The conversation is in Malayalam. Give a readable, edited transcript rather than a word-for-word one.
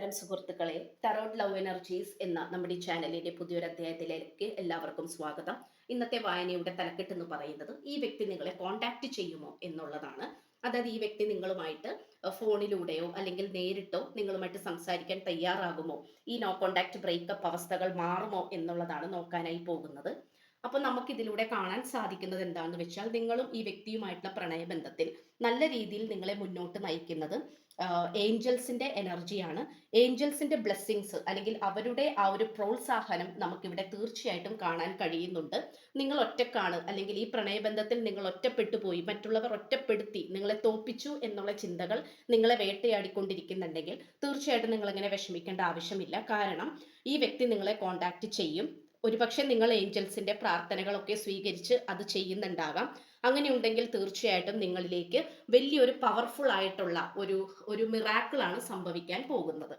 നമസ്കാരം സുഹൃത്തുക്കളെ. ടാരോട്ട് ലവ് എനർജീസ് എന്ന നമ്മുടെ ഈ ചാനലിന്റെ പുതിയൊരു അധ്യായത്തിലേക്ക് എല്ലാവർക്കും സ്വാഗതം. ഇന്നത്തെ വായനയുടെ തലക്കെട്ട് എന്ന് പറയുന്നത് ഈ വ്യക്തി നിങ്ങളെ കോൺടാക്ട് ചെയ്യുമോ എന്നുള്ളതാണ്. അതായത് ഈ വ്യക്തി നിങ്ങളുമായിട്ട് ഫോണിലൂടെയോ അല്ലെങ്കിൽ നേരിട്ടോ നിങ്ങളുമായിട്ട് സംസാരിക്കാൻ തയ്യാറാകുമോ, ഈ നോ കോൺടാക്ട് ബ്രേക്കപ്പ് അവസ്ഥകൾ മാറുമോ എന്നുള്ളതാണ് നോക്കാനായി പോകുന്നത്. അപ്പൊ നമുക്ക് ഇതിലൂടെ കാണാൻ സാധിക്കുന്നത് എന്താണെന്ന് വെച്ചാൽ, നിങ്ങളും ഈ വ്യക്തിയുമായിട്ടുള്ള പ്രണയബന്ധത്തിൽ നല്ല രീതിയിൽ നിങ്ങളെ മുന്നോട്ട് നയിക്കുന്നത് ഏഞ്ചൽസിന്റെ എനർജിയാണ്. ഏഞ്ചൽസിന്റെ ബ്ലെസ്സിങ്സ് അല്ലെങ്കിൽ അവരുടെ ആ ഒരു പ്രോത്സാഹനം നമുക്കിവിടെ തീർച്ചയായിട്ടും കാണാൻ കഴിയുന്നുണ്ട്. നിങ്ങൾ ഒറ്റക്കാണ്, അല്ലെങ്കിൽ ഈ പ്രണയബന്ധത്തിൽ നിങ്ങൾ ഒറ്റപ്പെട്ടു പോയി, മറ്റുള്ളവർ ഒറ്റപ്പെടുത്തി നിങ്ങളെ തോപ്പിച്ചു എന്നുള്ള ചിന്തകൾ നിങ്ങളെ വേട്ടയാടിക്കൊണ്ടിരിക്കുന്നുണ്ടെങ്കിൽ തീർച്ചയായിട്ടും നിങ്ങൾ അങ്ങനെ വിഷമിക്കേണ്ട ആവശ്യമില്ല. കാരണം ഈ വ്യക്തി നിങ്ങളെ കോണ്ടാക്ട് ചെയ്യും. ഒരുപക്ഷെ നിങ്ങൾ ഏഞ്ചൽസിന്റെ പ്രാർത്ഥനകളൊക്കെ സ്വീകരിച്ച് അത് ചെയ്യുന്നുണ്ടാകാം. അങ്ങനെയുണ്ടെങ്കിൽ തീർച്ചയായിട്ടും നിങ്ങളിലേക്ക് വലിയൊരു പവർഫുൾ ആയിട്ടുള്ള ഒരു മിറാക്കിൾ ആണ് സംഭവിക്കാൻ പോകുന്നത്.